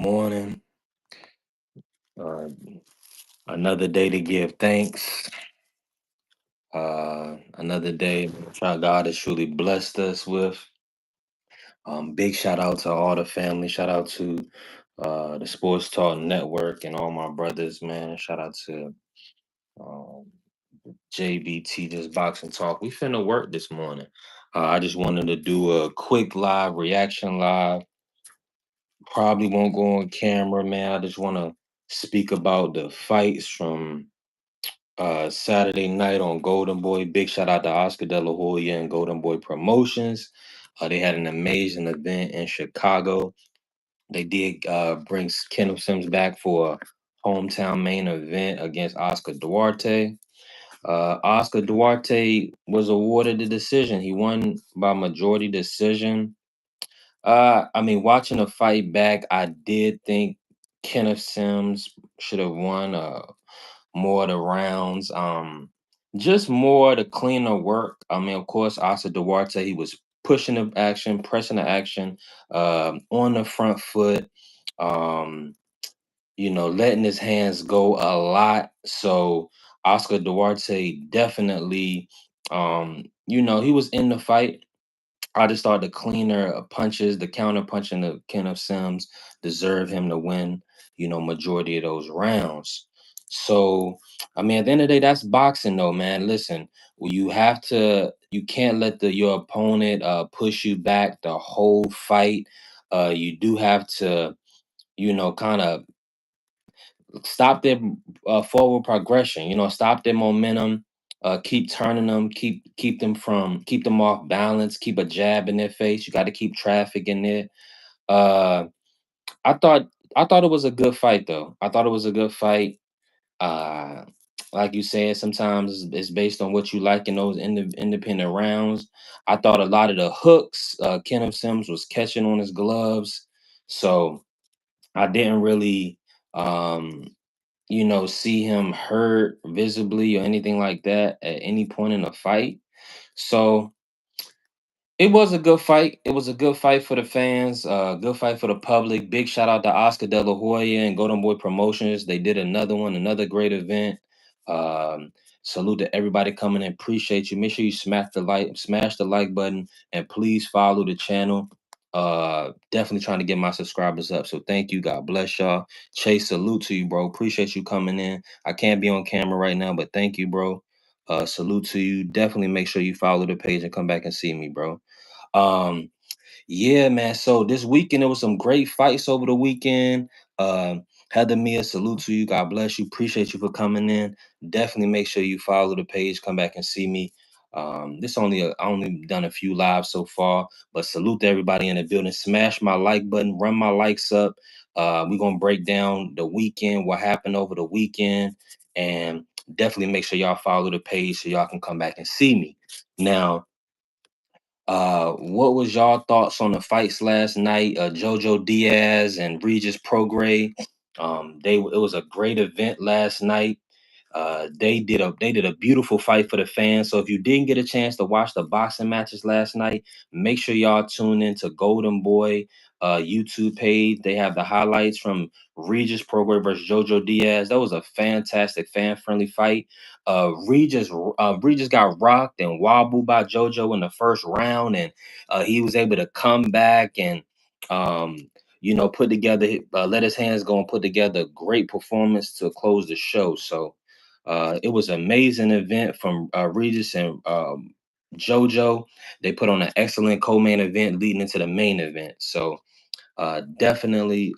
morning. Uh, Another day to give thanks. Another day God has truly blessed us with. Big shout out to all the family. Shout out to the Sports Talk Network and all my brothers, man. Shout out to um, JBT, this boxing talk. We finna work this morning. I just wanted to do a quick live reaction live. Probably won't go on camera, man. I just want to speak about the fights from Saturday night on Goldenboy. Big shout out to Oscar De La Hoya and Goldenboy Promotions. They had an amazing event in Chicago. They did bring Kenneth Sims back for a hometown main event against Oscar Duarte. Oscar Duarte was awarded the decision. He won by majority decision. I mean, watching the fight back, I did think Kenneth Sims should have won. More of the rounds, just more the cleaner work. I mean, of course, Asa Duarte, he was pushing the action, pressing the action, on the front foot, um, letting his hands go a lot. So Oscar Duarte definitely, he was in the fight. I just thought the cleaner punches, the counter punching the Kenneth Sims deserve him to win, majority of those rounds. So, I mean, at the end of the day, that's boxing though, man. Listen, you can't let your opponent push you back the whole fight. You do have to, kind of stop their forward progression. Stop their momentum. Keep turning them. Keep them off balance. Keep a jab in their face. You got to keep traffic in there. Uh, I thought I thought it was a good fight though. I thought it was a good fight. Uh, like you said, sometimes it's based on what you like in those independent rounds. I thought a lot of the hooks Kenneth Sims was catching on his gloves, so I didn't really. Um, see him hurt visibly or anything like that at any point in the fight. So it was a good fight. It was a good fight for the fans, good fight for the public. Big shout out to Oscar De La Hoya and Golden Boy Promotions. They did another one, another great event. Um, Salute to everybody coming in. Appreciate you. Make sure you smash the like button, and please follow the channel. Definitely trying to get my subscribers up. So thank you. God bless y'all. Chase, salute to you, bro. Appreciate you coming in. I can't be on camera right now, but thank you, bro. Salute to you. Definitely make sure you follow the page and come back and see me, bro. Um, yeah, man. So this weekend there was some great fights over the weekend. Heather Mia, salute to you. God bless you. Appreciate you for coming in. Definitely make sure you follow the page. Come back and see me. I only done a few lives so far, but salute to everybody in the building. Smash my like button. Run my likes up. We're gonna break down the weekend, what happened over the weekend, and definitely make sure y'all follow the page so y'all can come back and see me. Now, what was y'all thoughts on the fights last night? Jojo Diaz and Regis Prograis. It was a great event last night. They did a beautiful fight for the fans. So if you didn't get a chance to watch the boxing matches last night, make sure y'all tune into Golden Boy YouTube page. They have the highlights from Regis Prograis versus Jojo Diaz. That was a fantastic fan friendly fight. Regis got rocked and wobbled by Jojo in the first round, and he was able to come back and um, put together, let his hands go and put together a great performance to close the show. So it was an amazing event from Regis and JoJo. They put on an excellent co-main event leading into the main event. So definitely,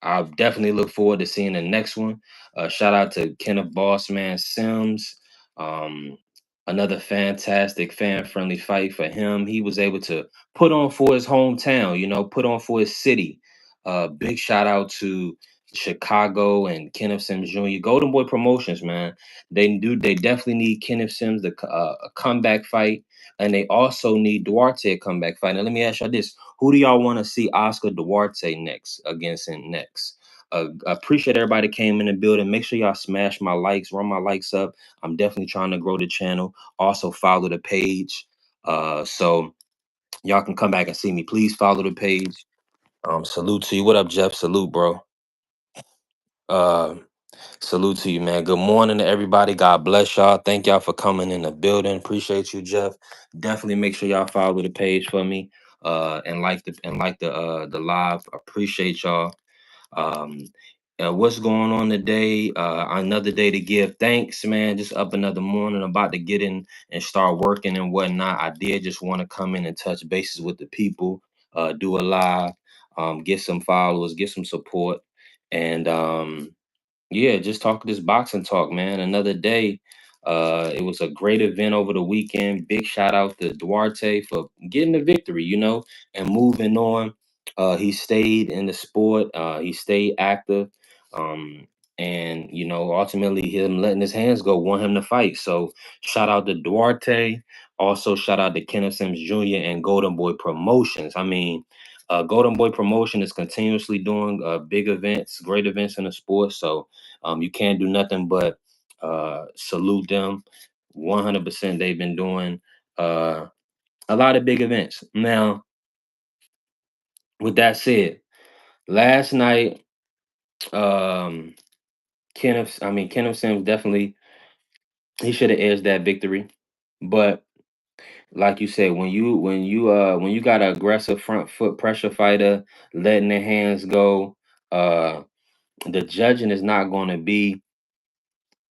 I'll definitely look forward to seeing the next one. Shout out to Kenneth Bossman Sims. Um, Another fantastic fan-friendly fight for him. He was able to put on for his hometown, put on for his city. Big shout out to Chicago and Kenneth Sims Jr. Golden Boy Promotions, man. They definitely need Kenneth Sims a comeback fight, and they also need Duarte a comeback fight. Now let me ask y'all this: who do y'all want to see Oscar Duarte next against him next? Appreciate everybody came in the building. Make sure y'all smash my likes, run my likes up. I'm definitely trying to grow the channel. Also follow the page, so y'all can come back and see me. Please follow the page. Salute to you. What up, Jeff? Salute, bro. Uh, Salute to you, man. Good morning to everybody. God bless y'all. Thank y'all for coming in the building. Appreciate you, Jeff. Definitely make sure y'all follow the page for me. And like the live. Appreciate y'all. Um, what's going on today? Another day to give thanks, man. Just up another morning, about to get in and start working and whatnot. I did just want to come in and touch bases with the people, do a live, get some followers, get some support, and yeah, just talk this boxing talk, man. Another day. It was a great event over the weekend. Big shout out to Duarte for getting the victory, and moving on. He stayed in the sport. He stayed active. Um, and ultimately him letting his hands go won him the fight. So shout out to Duarte. Also shout out to Kenneth Sims Jr. and Golden Boy Promotions. I mean, Golden Boy Promotion is continuously doing big events, great events in the sport. So you can't do nothing but salute them. 100%. They've been doing uh, a lot of big events. Now, with that said, last night, um, Kenneth Sims definitely he should have edged that victory, but like you said, when you got an aggressive front foot pressure fighter, letting their hands go, uh, the judging is not going to be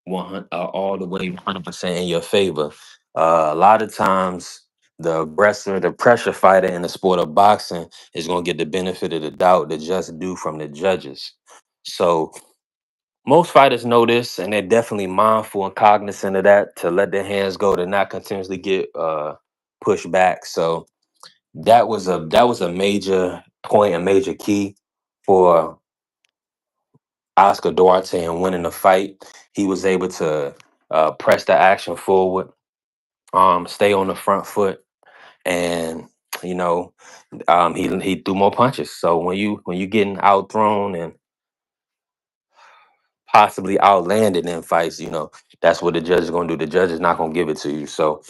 all the way 100% in your favor. A lot of times, the aggressor, the pressure fighter in the sport of boxing is going to get the benefit of the doubt, the just due from the judges. So most fighters know this, and they're definitely mindful and cognizant of that to let their hands go, to not continuously get pushed back. So that was a major point, a major key for Oscar Duarte in winning the fight. He was able to press the action forward, stay on the front foot, and you know he threw more punches. So when you getting outthrown and possibly outlanded in fights, that's what the judge is gonna do. The judge is not gonna give it to you. So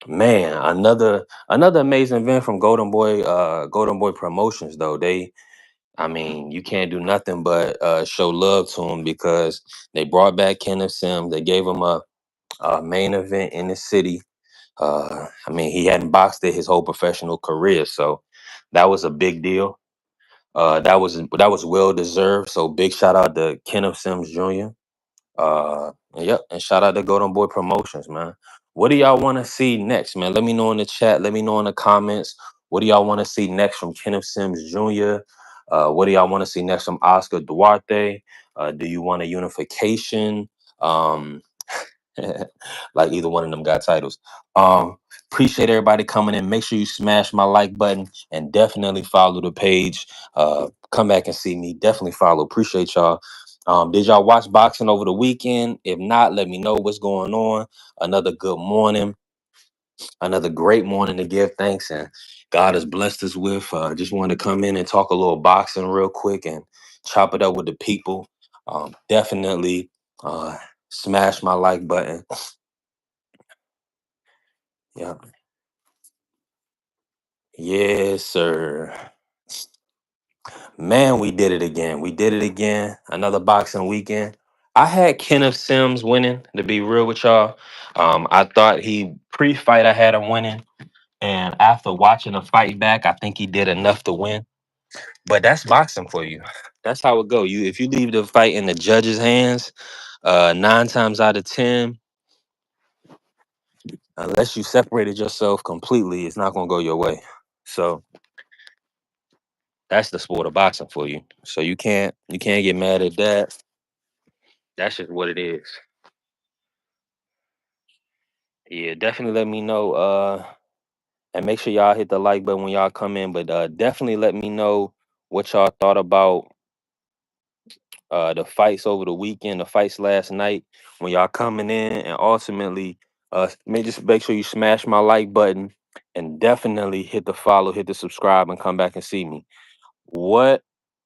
man, another amazing event from Golden Boy Promotions though. I mean, you can't do nothing but show love to him because they brought back Kenneth Sims. They gave him a main event in the city. I mean, he hadn't boxed it his whole professional career, so that was a big deal. That was well deserved. So big shout out to Kenneth Sims Jr. Yep, and shout out to Golden Boy Promotions, man. What do y'all want to see next, man? Let me know in the chat. Let me know in the comments. What do y'all want to see next from Kenneth Sims Jr.? What do y'all want to see next from Oscar Duarte? Do you want a unification? Um, like either one of them got titles. Um, Appreciate everybody coming in. Make sure you smash my like button and definitely follow the page. Come back and see me. Definitely follow. Appreciate y'all. Did y'all watch boxing over the weekend? If not, let me know what's going on. Another good morning, another great morning to give thanks, and God has blessed us with. Just wanted to come in and talk a little boxing real quick and chop it up with the people. Definitely smash my like button. Yeah. Yes, sir. Man, we did it again. We did it again. Another boxing weekend. I had Kenneth Sims winning, to be real with y'all. I thought he pre-fight I had him winning. And after watching the fight back, I think he did enough to win. But that's boxing for you. That's how it go. If you leave the fight in the judge's hands, 9 times out of 10, unless you separated yourself completely, it's not gonna go your way. So that's the sport of boxing for you. So you can't get mad at that. That's just what it is. Yeah, definitely let me know. And make sure y'all hit the like button when y'all come in. But definitely let me know what y'all thought about the fights over the weekend, the fights last night when y'all coming in, and ultimately, just make sure you smash my like button and definitely hit the follow, hit the subscribe, and come back and see me. What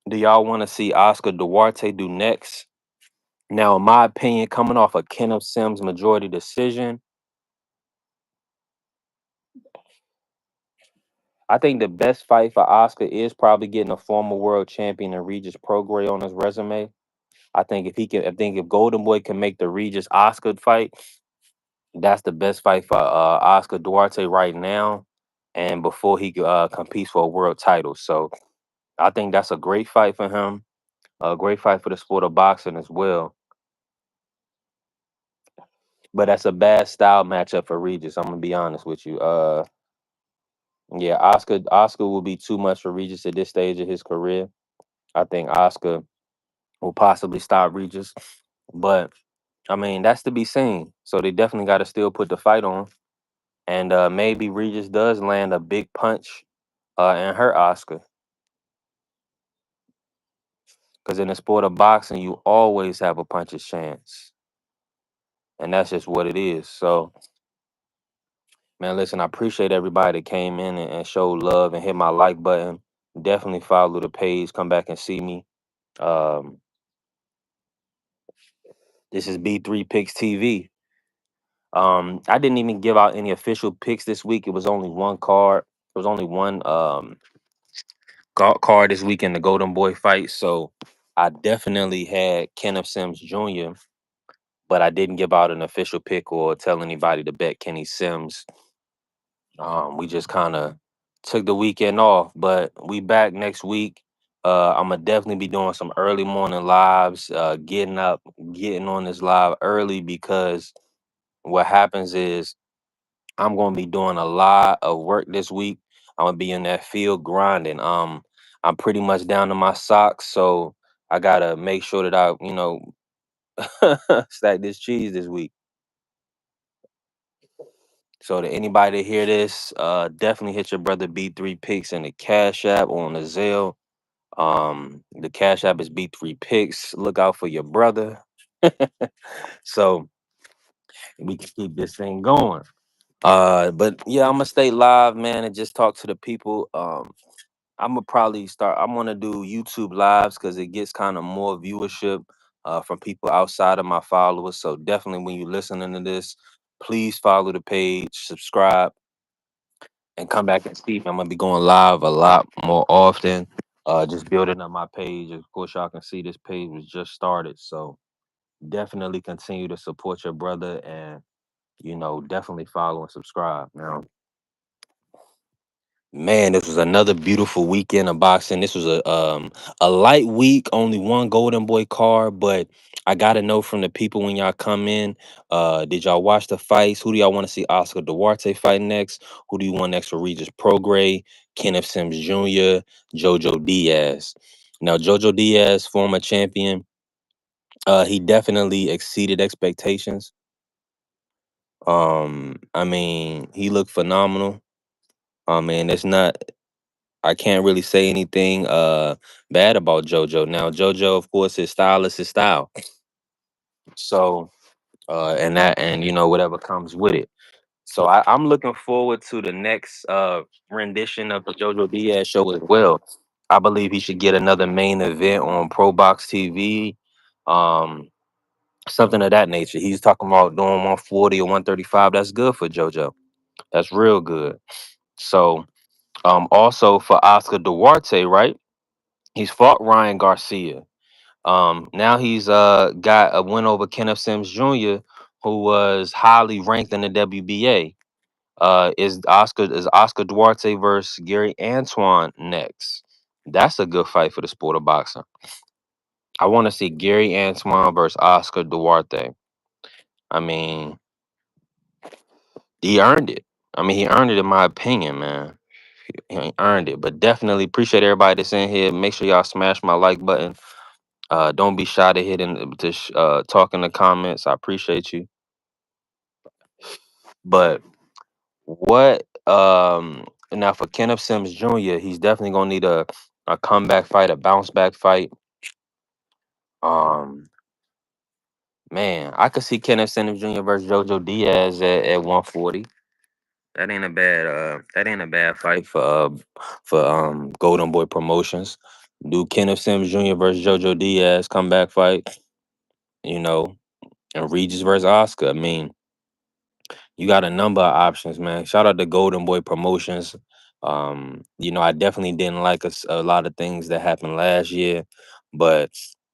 do y'all want to see Oscar Duarte do next? Now, in my opinion, coming off a Kenneth Sims majority decision, I think the best fight for Oscar is probably getting a former world champion and Regis Prograis on his resume. I think if Golden Boy can make the Regis Oscar fight, that's the best fight for Oscar Duarte right now, and before he competes for a world title. So I think that's a great fight for him, a great fight for the sport of boxing as well. But that's a bad style matchup for Regis. I'm gonna be honest with you. Yeah, Oscar will be too much for Regis at this stage of his career. I think Oscar will possibly stop Regis, but I mean that's to be seen. So they definitely got to still put the fight on, and maybe Regis does land a big punch and hurt Oscar, because in the sport of boxing, you always have a puncher's chance, and that's just what it is. So, man, listen, I appreciate everybody that came in and showed love and hit my like button. Definitely follow the page. Come back and see me. Um, this is B3 Picks TV. I didn't even give out any official picks this week. It was only one card. There was only one card this week in the Golden Boy fight. So I definitely had Kenneth Sims Jr., but I didn't give out an official pick or tell anybody to bet Kenny Sims. We just kind of took the weekend off, but we back next week. I'm gonna definitely be doing some early morning lives, getting up, getting on this live early, because what happens is I'm gonna be doing a lot of work this week. I'm gonna be in that field grinding. I'm pretty much down to my socks, so I gotta make sure that stack this cheese this week. So to anybody that hear this, definitely hit your brother B3 Picks in the Cash App or on the Zelle. The Cash App is B3 Picks. Look out for your brother. So we can keep this thing going. But yeah, I'm gonna stay live, man, and just talk to the people. I'm gonna probably start. I'm gonna do YouTube lives because it gets kind of more viewership from people outside of my followers. So definitely, when you're listening to this, please follow the page, subscribe, and come back and see me. I'm gonna be going live a lot more often. Just building up my page. Of course, y'all can see this page was just started. So definitely continue to support your brother, and definitely follow and subscribe. Now, man, this was another beautiful weekend of boxing. This was a light week, only one Golden Boy card, but I gotta know from the people when y'all come in. Did y'all watch the fights? Who do y'all want to see Oscar Duarte fight next? Who do you want next for Regis Prograis, Kenneth Sims Jr., Jojo Diaz? Now, Jojo Diaz, former champion, he definitely exceeded expectations. I mean, he looked phenomenal. And it's not I can't really say anything bad about JoJo. Now, JoJo, of course, his style is his style. So and whatever comes with it. So I'm looking forward to the next rendition of the JoJo Diaz show as well. I believe he should get another main event on Pro Box TV. Um, Something of that nature. He's talking about doing 140 or 135. That's good for JoJo. That's real good. So also for Oscar Duarte, right? He's fought Ryan Garcia. Now he's got a win over Kenneth Sims Jr., who was highly ranked in the WBA. Is Oscar Duarte versus Gary Antoine next? That's a good fight for the sport of boxing. I want to see Gary Antoine versus Oscar Duarte. I mean, he earned it. He earned it in my opinion, man. He earned it. But definitely appreciate everybody that's in here. Make sure y'all smash my like button. Don't be shy to talk in the comments. I appreciate you. But what now for Kenneth Sims Jr., he's definitely gonna need a comeback fight, a bounce back fight. Um Man, I could see Kenneth Sims Jr. versus Jojo Diaz at 140. That ain't a bad fight for Golden Boy Promotions. Do Kenneth Sims Jr. versus Jojo Diaz comeback fight, you know, and Regis versus Oscar. I mean, you got a number of options, man. Shout out to Golden Boy Promotions. I definitely didn't like a lot of things that happened last year, but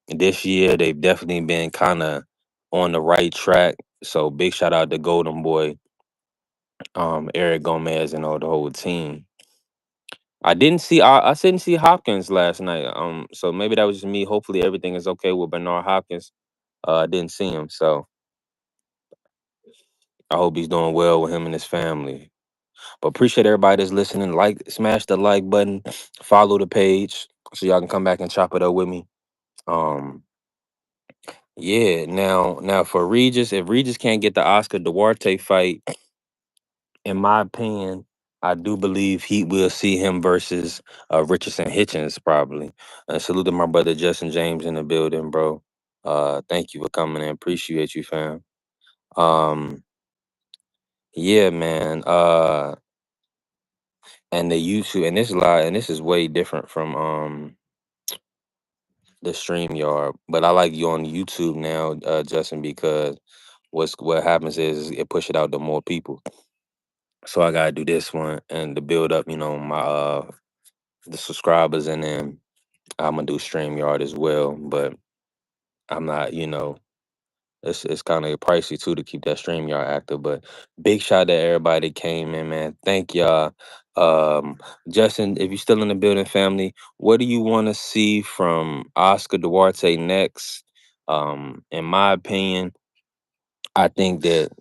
this year they've definitely been kind of on the right track. So big shout out to Golden Boy, Eric Gomez, and all the whole team. I didn't see Hopkins last night. So maybe that was just me. Hopefully everything is okay with Bernard Hopkins. I didn't see him, so I hope he's doing well with him and his family. But appreciate everybody that's listening. Like, smash the like button, follow the page so y'all can come back and chop it up with me. Um, yeah. Now for Regis, if Regis can't get the Oscar Duarte fight, in my opinion, I do believe he will see him versus Richardson Hitchens probably. Salute to my brother Justin James in the building, bro. Thank you for coming in. Appreciate you, fam. Um, yeah, man. And the YouTube, and this is live, and this is way different from the stream yard. But I like you on YouTube now, Justin, because what happens is it push it out to more people. So I gotta do this one and to build up, my the subscribers, and then I'm gonna do StreamYard as well. But I'm not, it's kind of pricey too to keep that StreamYard active. But big shout out to everybody that came in, man. Thank y'all. Um, Justin, if you're still in the building, family, what do you want to see from Oscar Duarte next? In my opinion, I think that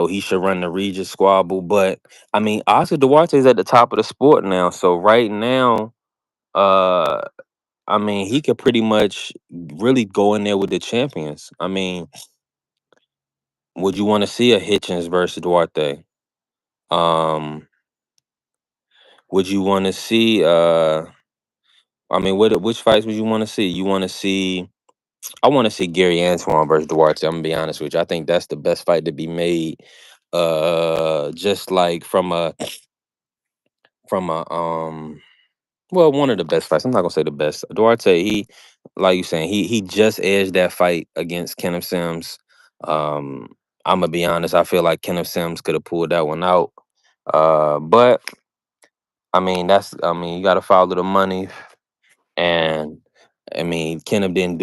he should run the Regis squabble. But I mean, Oscar Duarte is at the top of the sport now, so right now, uh, I mean, he could pretty much really go in there with the champions. I mean, would you want to see a Hitchens versus Duarte? Um, would you want to see? I mean, which fights would you want to see? You want to see? I want to see Gary Antoine versus Duarte. I'm gonna be honest with you. I think that's the best fight to be made. Just like from a well, one of the best fights. I'm not gonna say the best. Duarte, like you saying, he just edged that fight against Kenneth Sims. Um, I'm gonna be honest. I feel like Kenneth Sims could have pulled that one out. But I mean, you got to follow the money, and I mean, Kenneth didn't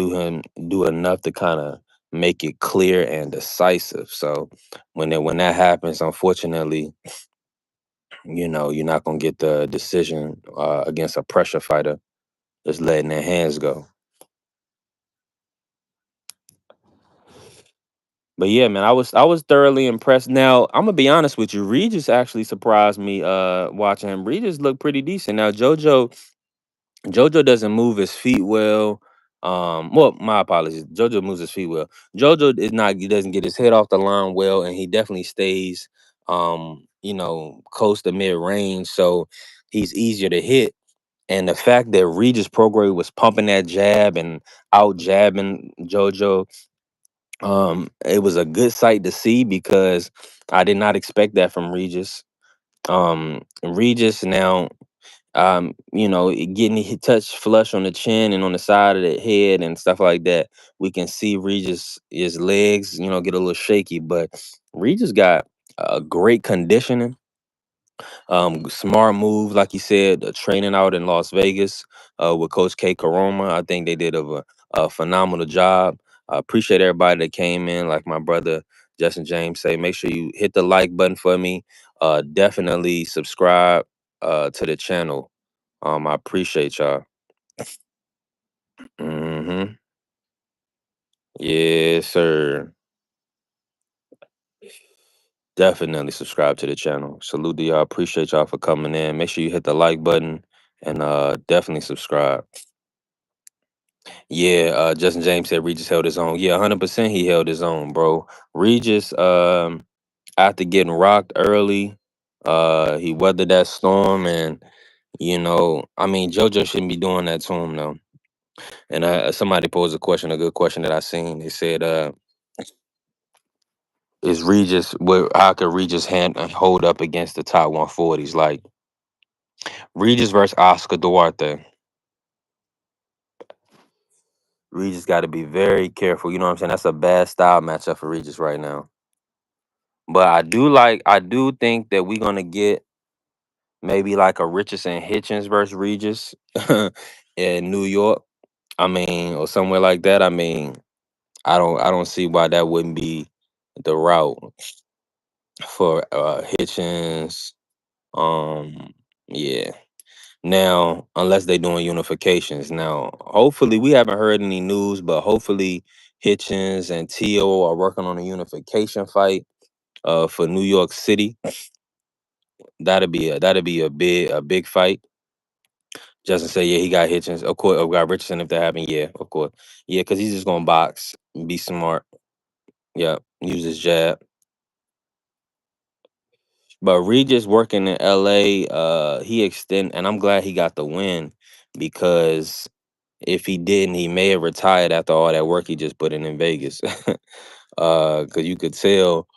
do enough to kind of make it clear and decisive. So when that happens, unfortunately, you're not gonna get the decision against a pressure fighter just letting their hands go. But yeah, man, I was thoroughly impressed. Now, I'm gonna be honest with you, Regis actually surprised me watching him. Regis looked pretty decent. Now, Jojo doesn't move his feet well. Well, my apologies. Jojo moves his feet well. Jojo is not he doesn't get his head off the line well, and he definitely stays close to mid range, so he's easier to hit. And the fact that Regis Prograde was pumping that jab and out jabbing Jojo, it was a good sight to see because I did not expect that from Regis. Regis now, getting hit touch flush on the chin and on the side of the head and stuff like that. We can see Regis his legs, get a little shaky, but Regis got a great conditioning. Smart move, like you said, training out in Las Vegas with Coach K Karoma. I think they did a phenomenal job. I appreciate everybody that came in. Like my brother Justin James say, make sure you hit the like button for me. Definitely subscribe to the channel. I appreciate y'all. Hmm. Yes, sir. Definitely subscribe to the channel. Salute to y'all. Appreciate y'all for coming in. Make sure you hit the like button and definitely subscribe. Yeah, Justin James said Regis held his own. Yeah, 100% he held his own, bro. Regis, after getting rocked early, he weathered that storm, and I mean, JoJo shouldn't be doing that to him though. And somebody posed a good question that I seen. They said, "Is Regis? How could Regis hold up against the top 140s like Regis versus Oscar Duarte?" Regis got to be very careful. You know what I'm saying? That's a bad style matchup for Regis right now. But I do think that we're gonna get maybe like a Richardson Hitchens versus Regis in New York. I mean, or somewhere like that. I mean, I don't see why that wouldn't be the route for Hitchens. Um, yeah. Now, unless they're doing unifications. Now, hopefully, we haven't heard any news, but hopefully, Hitchens and Tio are working on a unification fight for New York City. That'd be a big fight. Justin said, yeah, he got Hitchens. Of course, got Richardson if that happened. Yeah, of course. Yeah, because he's just gonna box, be smart. Yeah, use his jab. But Regis working in LA, he extend, and I'm glad he got the win because if he didn't, he may have retired after all that work he just put in Vegas. Because you could tell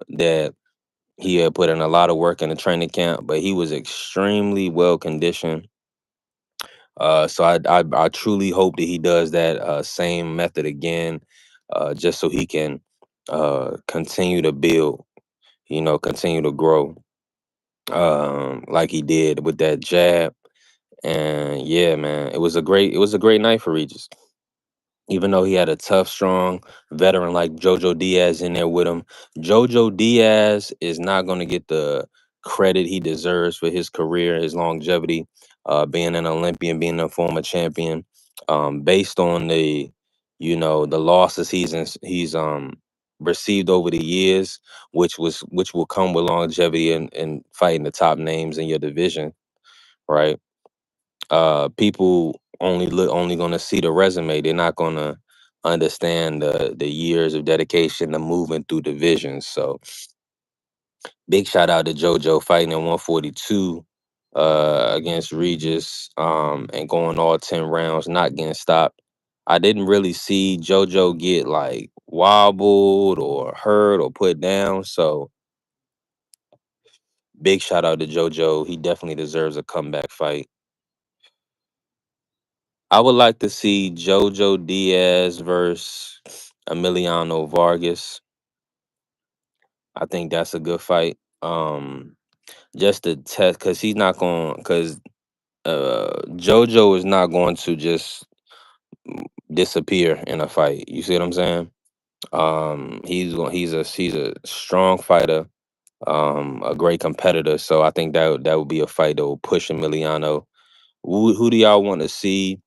that he had put in a lot of work in the training camp, but he was extremely well conditioned. So I truly hope that he does that same method again, just so he can continue to build, continue to grow, like he did with that jab. And yeah, man, it was a great night for Regis. Even though he had a tough, strong veteran like Jojo Diaz in there with him, Jojo Diaz is not going to get the credit he deserves for his career, his longevity, being an Olympian, being a former champion, based on the losses he's received over the years, which will come with longevity and fighting the top names in your division, right? People only gonna see the resume. They're not gonna understand the years of dedication, the moving through divisions. So big shout out to JoJo fighting in 142 against Regis, and going all 10 rounds, not getting stopped. I didn't really see JoJo get like wobbled or hurt or put down. So big shout out to JoJo. He definitely deserves a comeback fight. I would like to see Jojo Diaz versus Emiliano Vargas. I think that's a good fight. Just to test, because he's not going, because Jojo is not going to just disappear in a fight. You see what I'm saying? He's a strong fighter, a great competitor. So I think that would be a fight that will push Emiliano. Who do y'all want to see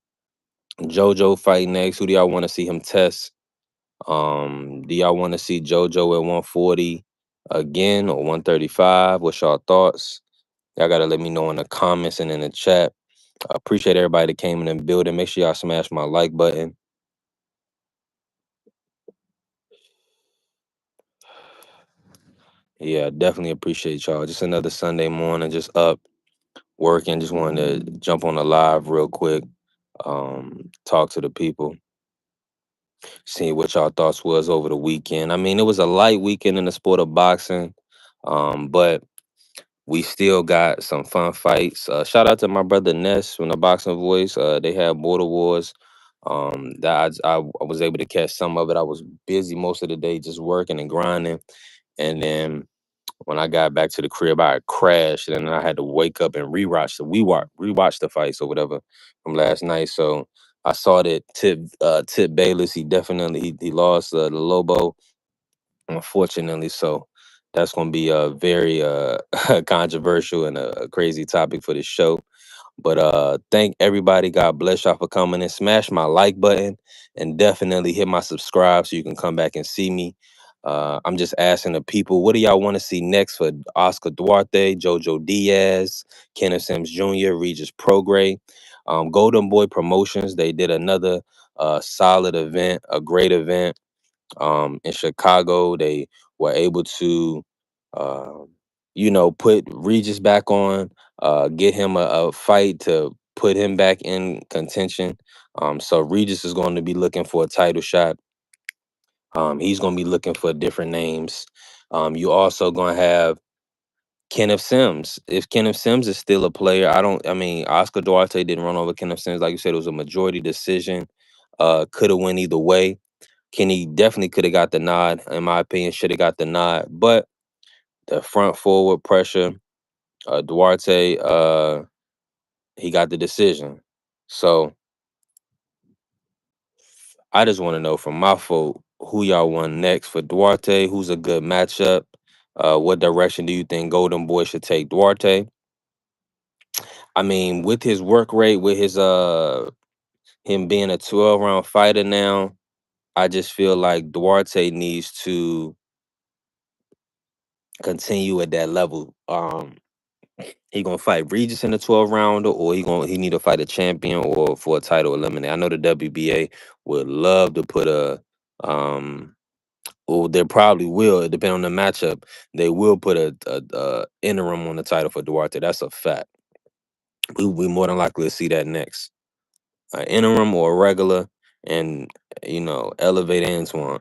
Jojo fight next? Who do y'all want to see him test? Do y'all want to see JoJo at 140 again or 135? What's y'all thoughts? Y'all gotta let me know in the comments and in the chat. I appreciate everybody that came in the building. Make sure y'all smash my like button. Yeah, definitely appreciate y'all. Just another Sunday morning, just up working. Just wanted to jump on the live real quick. Talk to the people, see what y'all thoughts was over the weekend. I mean, it was a light weekend in the sport of boxing. But we still got some fun fights. Shout out to my brother Ness from the Boxing Voice. They had Border Wars. That I was able to catch some of it. I was busy most of the day just working and grinding. And then when I got back to the crib, I crashed, and then I had to wake up and rewatch the fights or whatever from last night. So I saw that Tip Bayless. He lost the Lobo, unfortunately. So that's going to be a very controversial and a crazy topic for this show. But thank everybody. God bless y'all for coming in. Smash my like button and definitely hit my subscribe so you can come back and see me. I'm just asking the people, what do y'all want to see next for Oscar Duarte, Jojo Diaz, Kenneth Sims Jr., Regis Prograis, Golden Boy Promotions? They did another solid event, a great event in Chicago. They were able to, uh, put Regis back on, get him a fight to put him back in contention. So Regis is going to be looking for a title shot. He's going to be looking for different names. You also going to have Kenneth Sims. If Kenneth Sims is still a player, I mean, Oscar Duarte didn't run over Kenneth Sims. Like you said, it was a majority decision. Could have went either way. Kenny definitely could have got the nod, in my opinion, should have got the nod. But the front forward pressure, Duarte, he got the decision. So I just want to know from my folk who y'all want next for Duarte. Who's a good matchup? What direction do you think Golden Boy should take Duarte? I mean, with his work rate, with his him being a 12 round fighter now, I just feel like Duarte needs to continue at that level. He gonna fight Regis in the 12 rounder, or he need to fight a champion or for a title eliminate. I know the WBA would love to put a or they probably will, depending on the matchup. They will put a interim on the title for Duarte. That's a fact. We more than likely to see that next. An interim or a regular, and elevate Antoine.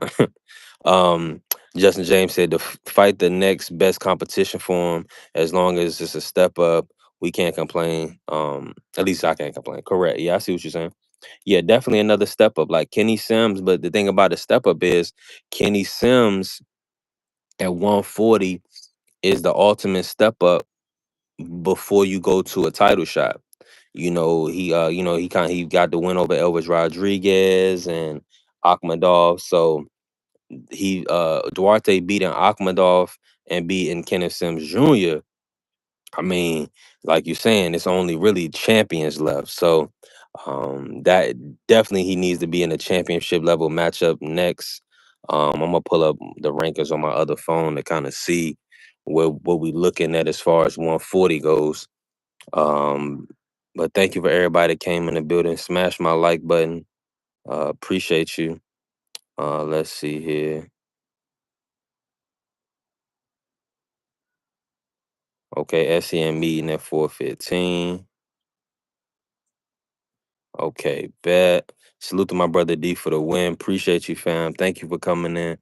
um, Justin James said to fight the next best competition for him, as long as it's a step up. We can't complain. At least I can't complain. Correct. Yeah, I see what you're saying. Yeah, definitely another step up, like Kenny Sims. But the thing about the step up is Kenny Sims at 140 is the ultimate step up before you go to a title shot. He got the win over Elvis Rodriguez and Akhmadov. So he Duarte beating Akhmadov and beating Kenneth Sims Jr. I mean, like you're saying, it's only really champions left. So that definitely he needs to be in a championship level matchup next. I'm gonna pull up the rankings on my other phone to kind of see what we looking at as far as 140 goes. Um, but thank you for everybody that came in the building. Smash my like button. Appreciate you. Let's see here. Okay, SEM meeting at 4:15. Okay, bet. Salute to my brother D for the win. Appreciate you, fam. Thank you for coming in.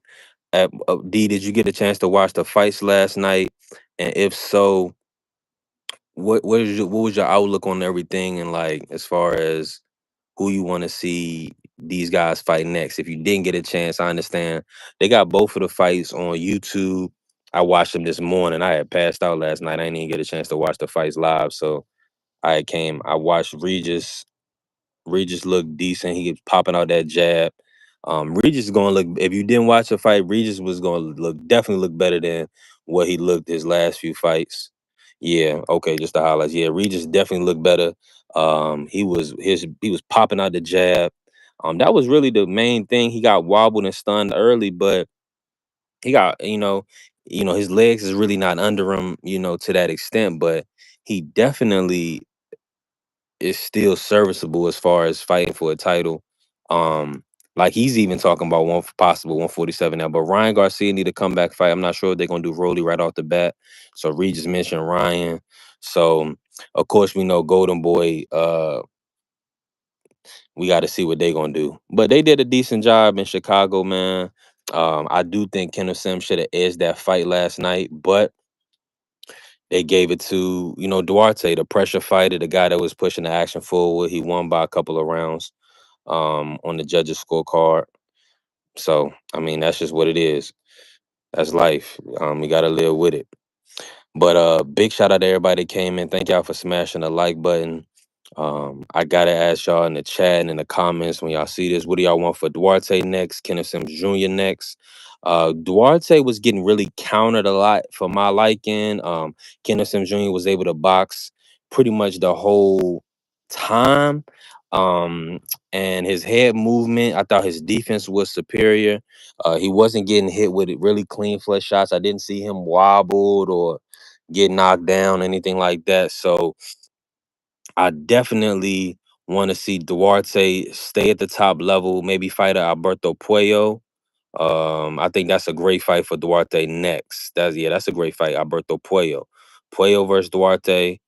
D, did you get a chance to watch the fights last night? And if so, what was your outlook on everything, and like as far as who you want to see these guys fight next? If you didn't get a chance, I understand. They got both of the fights on YouTube. I watched them this morning. I had passed out last night. I didn't even get a chance to watch the fights live. So I watched Regis looked decent. He was popping out that jab. Regis is gonna look. If you didn't watch the fight, Regis was gonna definitely look better than what he looked his last few fights. Yeah, okay, just the highlights. Yeah, Regis definitely looked better. He was popping out the jab. That was really the main thing. He got wobbled and stunned early, but he got his legs is really not under him, to that extent. But he definitely is still serviceable as far as fighting for a title. Um, like he's even talking about one possible 147 now. But Ryan Garcia need a comeback fight. I'm not sure if they're gonna do Rolly right off the bat. So Reed just mentioned Ryan. So of course we know Golden Boy. We got to see what they're gonna do. But they did a decent job in Chicago, man. I do think Kenneth Sim should have edged that fight last night, but they gave it to, Duarte, the pressure fighter, the guy that was pushing the action forward. He won by a couple of rounds on the judges' scorecard. So, I mean, that's just what it is. That's life. We got to live with it. But big shout out to everybody that came in. Thank y'all for smashing the like button. I gotta ask y'all in the chat and in the comments when y'all see this, what do y'all want for Duarte next? Kenneth Sims Jr. next? Duarte was getting really countered a lot for my liking. Kenneth Sims Jr. was able to box pretty much the whole time. Um, and his head movement, I thought his defense was superior. He wasn't getting hit with really clean flush shots. I didn't see him wobbled or get knocked down, anything like that. So I definitely want to see Duarte stay at the top level, maybe fight Alberto Puello. I think that's a great fight for Duarte next. That's a great fight, Alberto Puello. Puello versus Duarte.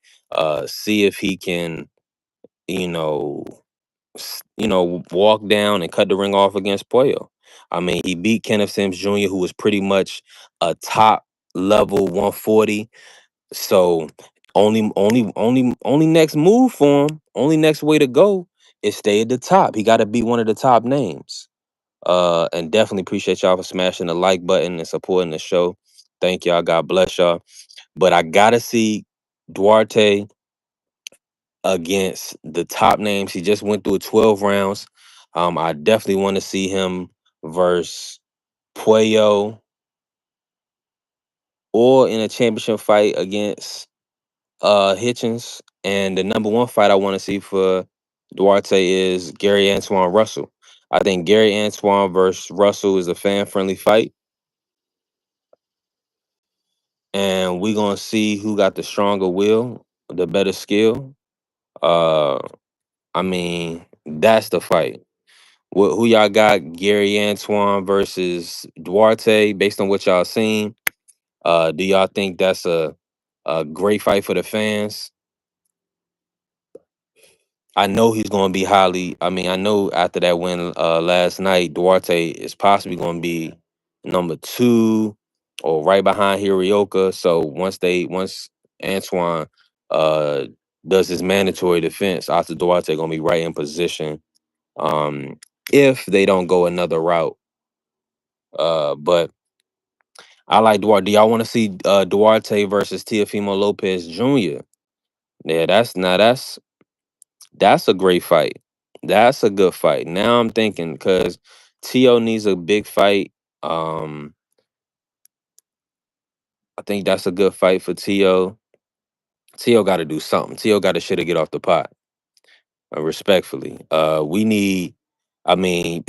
See if he can, you know, walk down and cut the ring off against Puello. I mean, he beat Kenneth Sims Jr., who was pretty much a top level 140. So only next move for him, only next way to go is stay at the top. He got to be one of the top names. And definitely appreciate y'all for smashing the like button and supporting the show. Thank y'all. God bless y'all. But I gotta see. Duarte against the top names. He just went through 12 rounds. I definitely want to see him versus Puello or in a championship fight against Hitchens. And the number one fight I want to see for Duarte is Gary Antoine Russell. I think Gary Antoine versus Russell is a fan friendly fight. And we're gonna see who got the stronger will, the better skill. Uh I mean, that's the fight. Who y'all got? Gary Antoine versus Duarte, based on what y'all seen. Do y'all think that's a great fight for the fans? I know he's going to be highly. I mean, I know after that win last night, Duarte is possibly going to be number two or right behind Hirioka. So once Antoine uh, does his mandatory defense, after Duarte going to be right in position. Um, if they don't go another route, but I like Duarte. Do y'all want to see Duarte versus Teofimo Lopez Jr.? Yeah, that's a great fight. That's a good fight. Now I'm thinking because Tio needs a big fight. Um, I think that's a good fight for Tio. Tio got to do something. Tio got to shit or get off the pot. Respectfully, we need. I mean,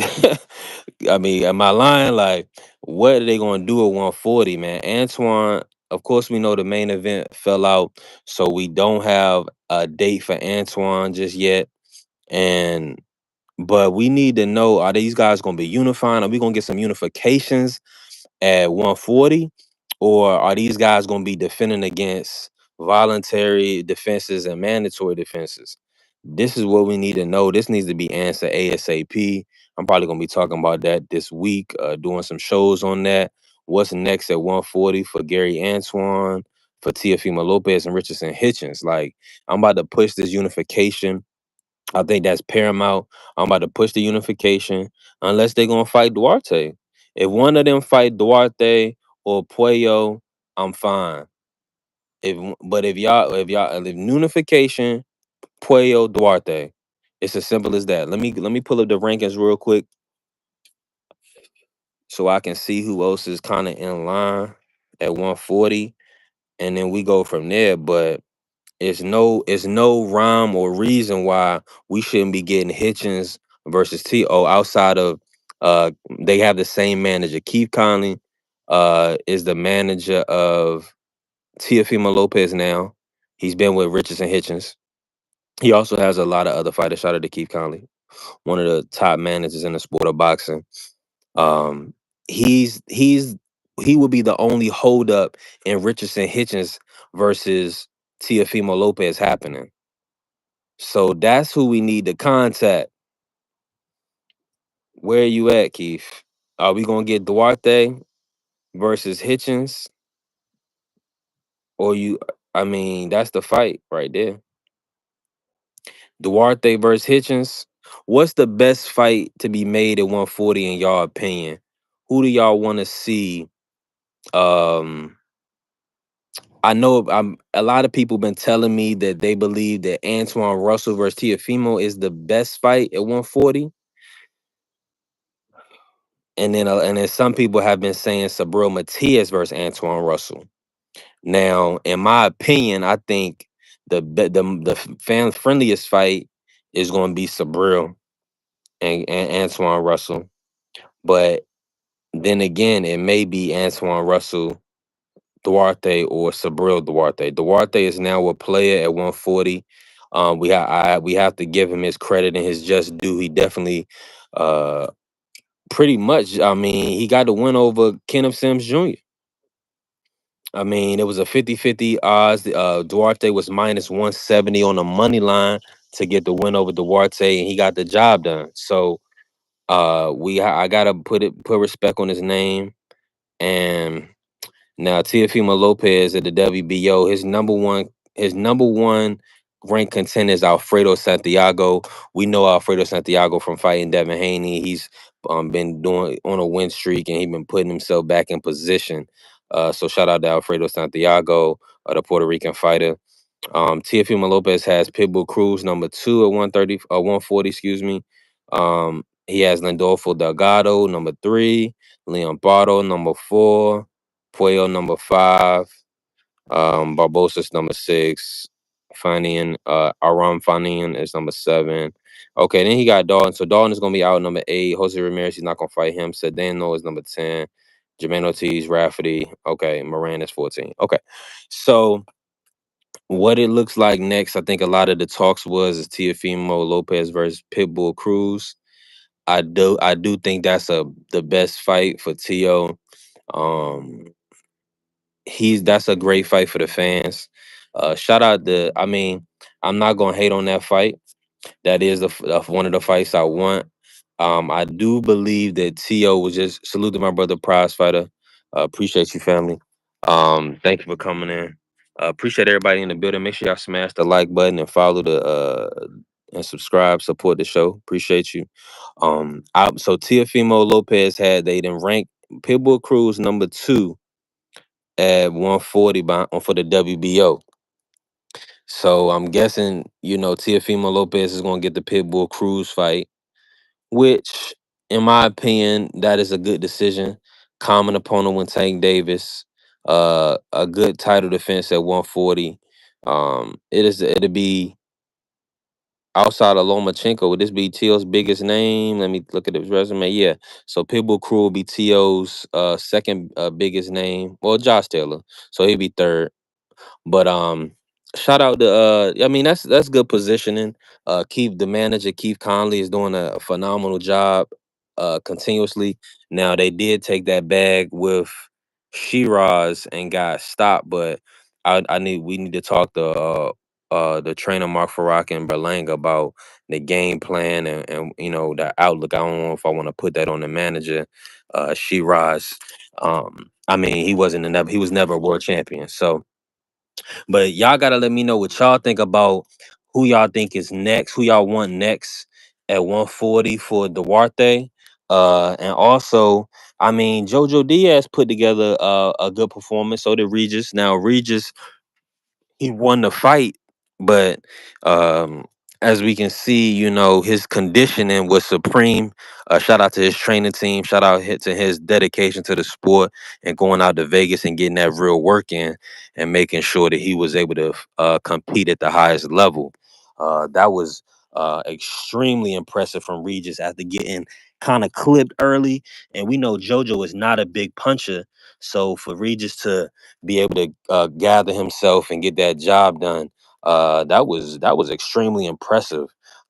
I mean, am I lying? Like, what are they gonna do at 140, man? Antoine. Of course, we know the main event fell out, so we don't have a date for Antoine just yet. And but we need to know: are these guys gonna be unifying? Are we gonna get some unifications at 140, or are these guys going to be defending against voluntary defenses and mandatory defenses? This is what we need to know. This needs to be answered ASAP. I'm probably going to be talking about that this week, doing some shows on that. What's next at 140 for Gary Antoine, for Teofimo Lopez and Richardson Hitchens? Like, I'm about to push this unification. I think that's paramount. I'm about to push the unification unless they're gonna fight Duarte. If one of them fight Duarte or Puello, I'm fine. But if unification, Puello, Duarte, it's as simple as that. Let me pull up the rankings real quick so I can see who else is kind of in line at 140, and then we go from there. But it's no rhyme or reason why we shouldn't be getting Hitchens versus T.O. outside of they have the same manager. Keith Conley is the manager of Teofimo Lopez now. He's been with Richardson Hitchens. He also has a lot of other fighters. Shout out to Keith Conley, one of the top managers in the sport of boxing. Um, he's he would be the only holdup in Richardson Hitchens versus Teofimo Lopez happening. So that's who we need to contact. Where are you at, Keith? Are we gonna get Duarte versus Hitchens? Or you I mean, that's the fight right there. Duarte versus Hitchens. What's the best fight to be made at 140 in y'all opinion? Who do y'all want to see? Um I know a lot of people been telling me that they believe that Antoine Russell versus Teofimo is the best fight at 140. And then some people have been saying Sabril Matias versus Antoine Russell. Now, in my opinion, I think the fan friendliest fight is going to be Sabril and Antoine Russell. But then again, it may be Antoine Russell Duarte or Sabril Duarte. Duarte is now a player at 140. We have to give him his credit and his just due. He definitely uh pretty much, I mean, he got the win over Kenneth Sims Jr. I mean, it was a 50-50 odds. Duarte was minus 170 on the money line to get the win over Duarte, and he got the job done. So I gotta put respect on his name. And now Teofimo Lopez at the WBO, his number one ranked contender is Alfredo Santiago. We know Alfredo Santiago from fighting Devin Haney. He's been doing on a win streak and he's been putting himself back in position. So shout out to Alfredo Santiago, the Puerto Rican fighter. Teofimo Lopez has Pitbull Cruz number 2 at 140, excuse me. He has Lindolfo Delgado number 3, Leon Bardo number 4, Puello number 5, Barbosa's number 6, Fanian, Aram Fanian is number 7. Okay, then he got Dalton. So Dalton is gonna be out number 8. Jose Ramirez, he's not gonna fight him. Sedano is number 10. Jermaine Ortiz, Rafferty. Okay, Moran is 14. Okay. So what it looks like next, I think a lot of the talks was is Teofimo Lopez versus Pitbull Cruz. I do think that's the best fight for Tio. Um, that's a great fight for the fans. Shout out I mean, I'm not gonna hate on that fight. That is one of the fights I want. I do believe that T.O. was just salute to my brother prize fighter. Appreciate you, family. Thank you for coming in. Appreciate everybody in the building. Make sure y'all smash the like button and follow and subscribe, support the show. Appreciate you. So Teofimo Lopez they didn't rank Pitbull Cruz number 2 at 140 for the WBO. So I'm guessing, Teofimo Lopez is going to get the Pitbull Cruz fight, which, in my opinion, that is a good decision. Common opponent when Tank Davis, a good title defense at 140. It'll be outside of Lomachenko. Would this be Tio's biggest name? Let me look at his resume. Yeah, so Pitbull Crew will be Tio's second biggest name. Well, Josh Taylor, so he'd be third. But shout out to I mean that's good positioning. Keith the manager Keith Conley is doing a phenomenal job continuously. Now they did take that bag with Shiraz and got stopped, but we need to talk to the trainer Mark Farak and Berlanga about the game plan and the outlook. I don't know if I want to put that on the manager, Shiraz. I mean he was never a world champion. So but y'all gotta let me know what y'all think about who y'all think is next, who y'all want next at 140 for Duarte. And also, I mean, Jojo Diaz put together a good performance. So did Regis. Now Regis he won the fight, but um, as we can see, his conditioning was supreme. Shout out to his training team. Shout out to his dedication to the sport and going out to Vegas and getting that real work in and making sure that he was able to compete at the highest level. That was extremely impressive from Regis after getting kind of clipped early. And we know JoJo is not a big puncher. So for Regis to be able to gather himself and get that job done. That was extremely impressive,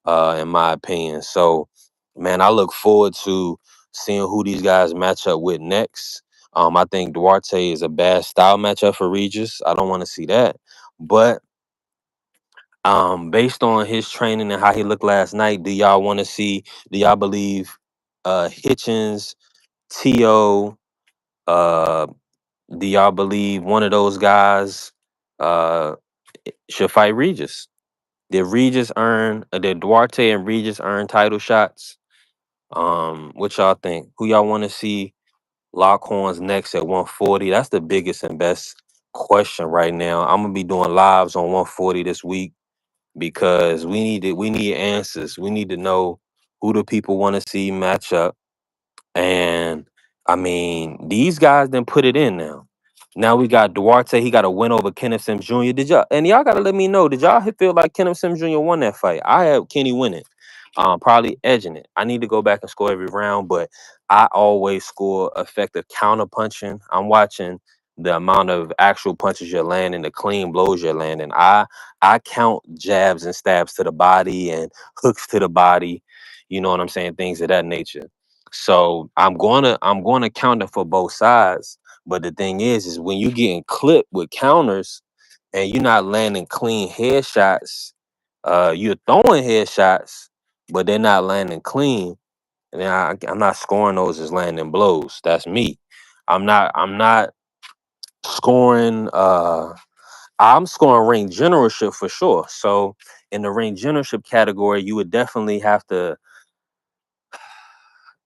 in my opinion. So, man, I look forward to seeing who these guys match up with next. I think Duarte is a bad style matchup for Regis. I don't want to see that, but based on his training and how he looked last night, do y'all want to see? Do y'all believe Hitchens, To? Do y'all believe one of those guys uh should fight Regis? Did Duarte and Regis earn title shots? What y'all think? Who y'all want to see lock horns next at 140? That's the biggest and best question right now. I'm gonna be doing lives on 140 this week because we need answers. We need to know who the people want to see match up. And I mean, these guys didn't put it in now. Now we got Duarte. He got a win over Kenneth Sims Jr. Y'all gotta let me know? Did y'all feel like Kenneth Sims Jr. won that fight? I have Kenny winning, probably edging it. I need to go back and score every round, but I always score effective counter punching. I'm watching the amount of actual punches you're landing, the clean blows you're landing. I count jabs and stabs to the body and hooks to the body. You know what I'm saying? Things of that nature. So I'm gonna counter for both sides. But the thing is when you getting clipped with counters and you're not landing clean headshots, you're throwing headshots, but they're not landing clean. And then I'm not scoring those as landing blows. That's me. I'm not scoring I'm scoring ring generalship for sure. So in the ring generalship category, you would definitely have to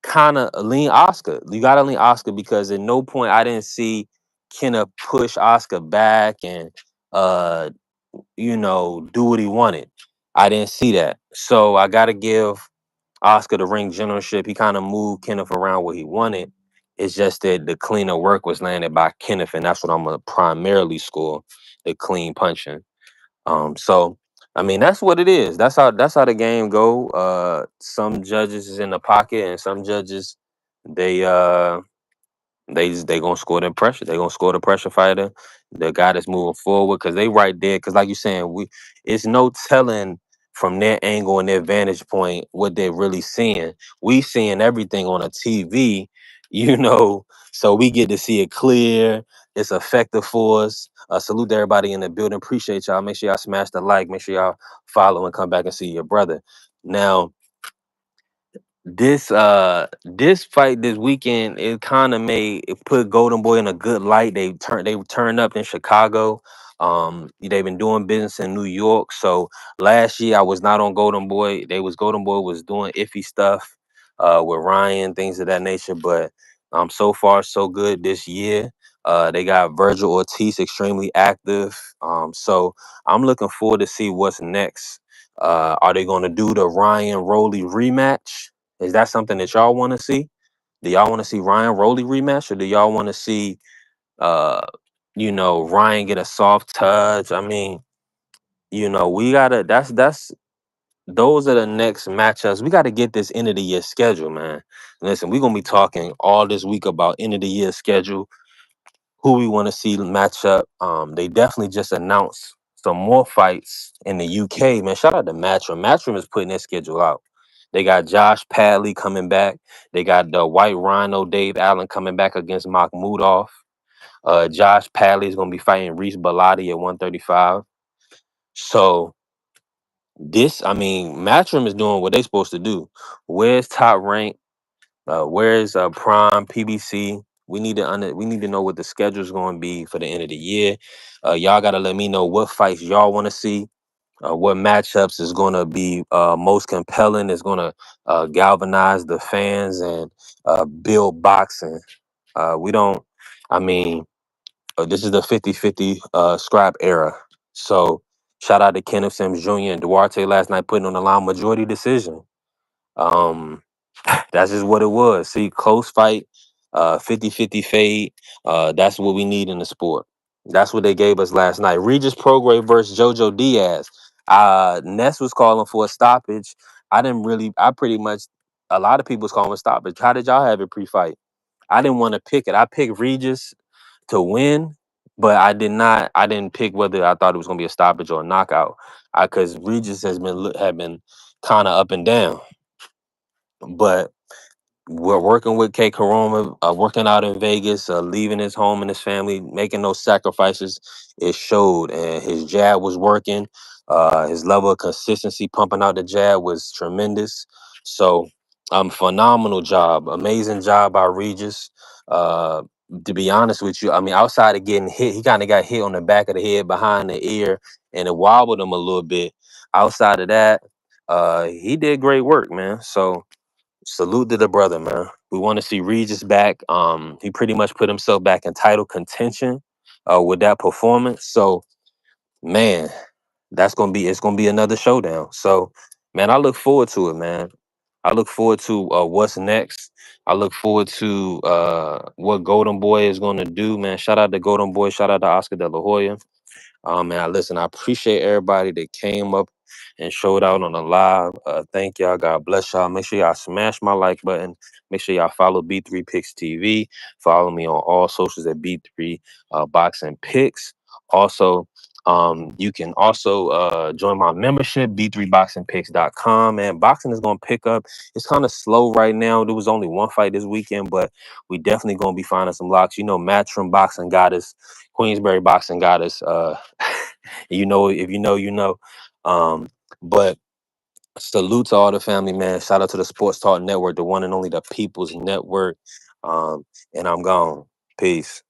kind of lean Oscar. You got to lean Oscar because at no point I didn't see Kenna push Oscar back and uh do what he wanted. I didn't see that. So I gotta give Oscar the ring generalship. He kind of moved Kenneth around where he wanted. It's just that the cleaner work was landed by Kenneth, and that's what I'm gonna primarily score, the clean punching. So I mean that's what it is. That's how the game go. Some judges is in the pocket, and some judges they they gonna score the pressure. They gonna score the pressure fighter, the guy that's moving forward, because they right there. Because like you saying, it's no telling from their angle and their vantage point what they're really seeing. We seeing everything on a TV, you know, so we get to see it clear. It's effective for us. Salute to everybody in the building. Appreciate y'all. Make sure y'all smash the like. Make sure y'all follow and come back and see your brother. Now, this fight this weekend, it kind of made it put Golden Boy in a good light. They turned up in Chicago. They've been doing business in New York. So last year I was not on Golden Boy. Golden Boy was doing iffy stuff with Ryan, things of that nature. But so far so good this year. They got Virgil Ortiz extremely active. So I'm looking forward to see what's next. Are they going to do the Ryan Rowley rematch? Is that something that y'all want to see? Do y'all want to see Ryan Rowley rematch, or do y'all want to see uh Ryan get a soft touch? I mean, we gotta that's those are the next matchups. We gotta get this end of the year schedule, man. Listen, we're gonna be talking all this week about end of the year schedule, who we want to see match up. They definitely just announced some more fights in the UK, man. Shout out to Matchroom. Matchroom is putting their schedule out. They got Josh Padley coming back. They got the White Rhino Dave Allen coming back against Makhmudov. Josh Padley is going to be fighting Reese Bellotti at 135. So I mean, Matchroom is doing what they're supposed to do. Where's Top Rank? Where's Prime PBC? We need to know what the schedule is going to be for the end of the year. Y'all got to let me know what fights y'all want to see. What matchups is going to be most compelling, is going to galvanize the fans and build boxing. We don't, I mean, this is the 50-50 scrap era. So shout out to Kenneth Sims Jr. and Duarte last night putting on the line majority decision. Um, that's just what it was. See, close fight, 50-50 fade. That's what we need in the sport. That's what they gave us last night. Regis Prograis versus Jojo Diaz. Ness was calling for a stoppage. I pretty much, a lot of people was calling for stoppage. How did y'all have it pre-fight? I didn't want to pick it. I picked Regis to win, but I didn't pick whether I thought it was going to be a stoppage or a knockout. Because Regis had been kind of up and down. But we're working with K Corona, working out in Vegas, leaving his home and his family, making those sacrifices. It showed, and his jab was working. His level of consistency pumping out the jab was tremendous. So, phenomenal job, amazing job by Regis. Uh, to be honest with you, I mean, outside of getting hit, he kind of got hit on the back of the head, behind the ear, and it wobbled him a little bit. Outside of that, he did great work, man. So salute to the brother, man. We want to see Regis back. He pretty much put himself back in title contention with that performance. So, man, it's gonna be another showdown. So, man, I look forward to it, man. I look forward to what's next. I look forward to what Golden Boy is gonna do, man. Shout out to Golden Boy. Shout out to Oscar De La Hoya. Man, listen, I appreciate everybody that came up and showed out on the live. Thank y'all. God bless y'all. Make sure y'all smash my like button. Make sure y'all follow B3 Picks TV. Follow me on all socials at B3 Boxing Picks. Also, you can also join my membership, b3boxingpicks.com. Man, boxing is going to pick up. It's kind of slow right now. There was only one fight this weekend, but we definitely going to be finding some locks. Matchroom Boxing got us. Queensberry Boxing got us. If you know, you know. But salute to all the family, man. Shout out to the Sports Talk Network, the one and only the People's Network. And I'm gone. Peace.